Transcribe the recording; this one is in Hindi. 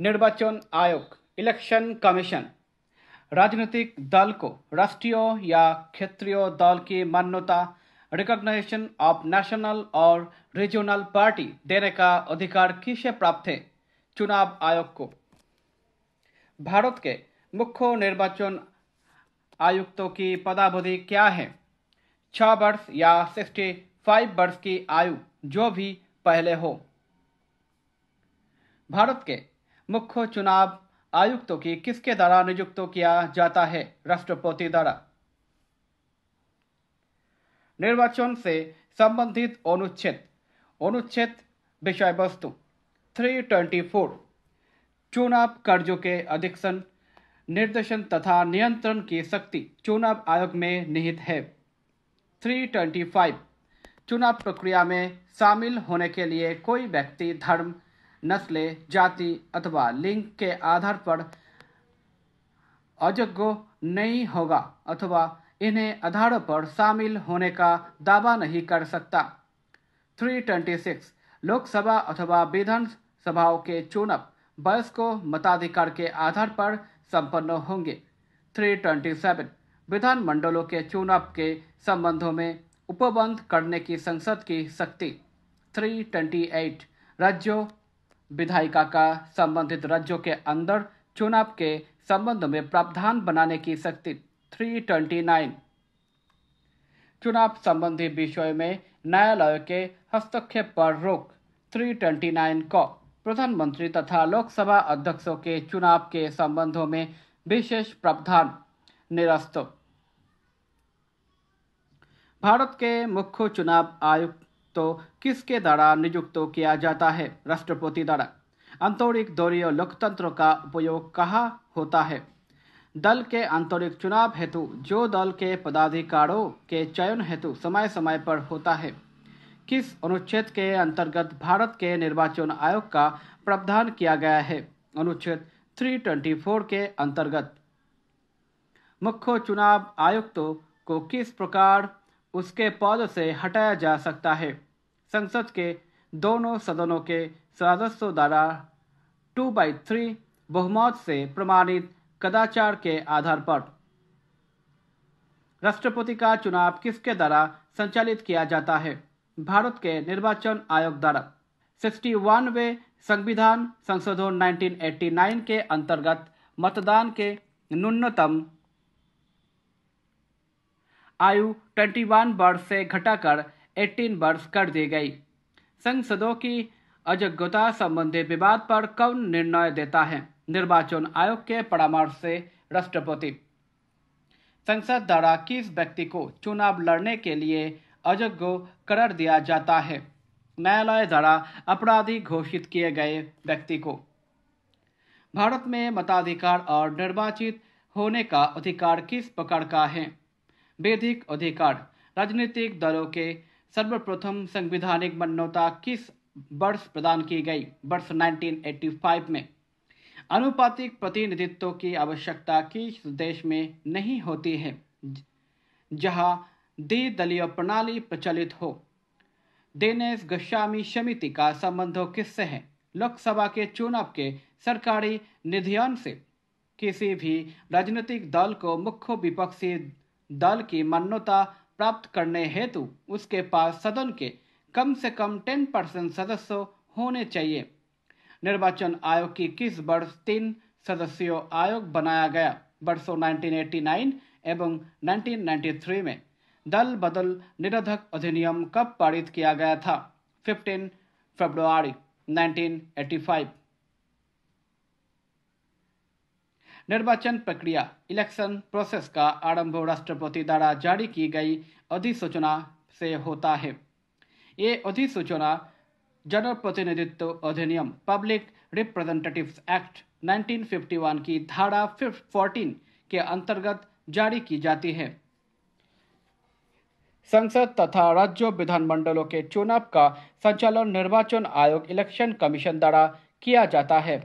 निर्वाचन आयोग, इलेक्शन कमीशन राजनीतिक दल को राष्ट्रीय या क्षेत्रीय दल की मान्यता, रिकॉग्निशन ऑफ नेशनल और रीजनल पार्टी देने का अधिकार किसे प्राप्त है? चुनाव आयोग को। भारत के मुख्य निर्वाचन आयुक्तों की पदावधि क्या है? 6 वर्ष या 65 वर्ष की आयु, जो भी पहले हो। भारत के मुख्य चुनाव आयुक्तों की किसके द्वारा नियुक्त किया जाता है? राष्ट्रपति द्वारा। निर्वाचन से संबंधित अनुच्छेद विषय वस्तु 324 चुनाव कार्यों के अधीक्षण, निर्देशन तथा नियंत्रण की शक्ति चुनाव आयोग में निहित है। 325 चुनाव प्रक्रिया में शामिल होने के लिए कोई व्यक्ति धर्म, नस्ल, जाति अथवा लिंग के आधार पर अयोग्य नहीं होगा अथवा इन्हें आधार पर शामिल होने का दावा नहीं कर सकता। 326 लोकसभा अथवा विधान सभाओं के चुनाव वयस्कों मताधिकार के आधार पर संपन्न होंगे। 327 विधानमंडलों के चुनाव के संबंधों में उपबंध करने की संसद की शक्ति। 328 राज्यों विधायिका का संबंधित राज्यों के अंदर चुनाव के संबंध में प्रावधान बनाने की शक्ति। 329 चुनाव संबंधी विषय में न्यायालय के हस्तक्षेप पर रोक। 329 को प्रधानमंत्री तथा लोकसभा अध्यक्षों के चुनाव के संबंधों में विशेष प्रावधान निरस्त। भारत के मुख्य चुनाव आयुक्त तो किसके द्वारा नियुक्त किया जाता है? राष्ट्रपति द्वारा। आंतरिक दलीय लोकतंत्र का उपयोग कहाँ होता है? दल के आंतरिक चुनाव हेतु जो दल के पदाधिकारियों के चयन हेतु समय समय पर होता है। किस अनुच्छेद के अंतर्गत भारत के निर्वाचन आयोग का प्रावधान किया गया है? अनुच्छेद 324 के अंतर्गत। मुख्य चुनाव आयुक्त को किस प्रकार उसके पद से हटाया जा सकता है? संसद के दोनों सदनों के सदस्यों द्वारा 2/3 बहुमत से प्रमाणित कदाचार के आधार पर। राष्ट्रपति का चुनाव किसके द्वारा संचालित किया जाता है? भारत के निर्वाचन आयोग द्वारा। 61वें संविधान संशोधन 1989 के अंतर्गत मतदान के न्यूनतम आयु 21 वर्ष से घटाकर 18 वर्ष कर दी गई। संसदों की अयोग्यता संबंधी विवाद पर कौन निर्णय देता है? निर्वाचन आयोग के परामर्श से राष्ट्रपति। संसद द्वारा किस व्यक्ति को चुनाव लड़ने के लिए अयोग्य करार दिया जाता है? न्यायालय द्वारा अपराधी घोषित किए गए व्यक्ति को। भारत में मताधिकार और निर्वाचित होने का अधिकार किस प्रकार का है? वैधिक अधिकार। राजनीतिक दलों के सर्वप्रथम संवैधानिक मान्यता किस वर्ष प्रदान की गई? वर्ष 1985 में। आनुपातिक प्रतिनिधित्व की आवश्यकता किस देश में नहीं होती है जहां द्विदलीय प्रणाली प्रचलित हो? दिनेश गोस्वामी समिति का संबंध किससे है? लोकसभा के चुनाव के सरकारी निधियन से। किसी भी राजनीतिक दल को मुख्य विपक्षी दल की मान्यता प्राप्त करने हेतु उसके पास सदन के कम से कम 10% सदस्य होने चाहिए। निर्वाचन आयोग की किस वर्ष 3 सदस्यीय आयोग बनाया गया? वर्षों 1989 एवं 1993 में। दल बदल निरोधक अधिनियम कब पारित किया गया था? 15 फरवरी 1985। निर्वाचन प्रक्रिया, इलेक्शन प्रोसेस का आरंभ राष्ट्रपति द्वारा जारी की गई अधिसूचना से होता है। ये अधिसूचना जनप्रतिनिधित्व अधिनियम पब्लिक रिप्रेजेंटेटिव्स एक्ट 1951 की धारा 14 के अंतर्गत जारी की जाती है। संसद तथा राज्य विधानमंडलों के चुनाव का संचालन निर्वाचन आयोग, इलेक्शन कमीशन द्वारा किया जाता है।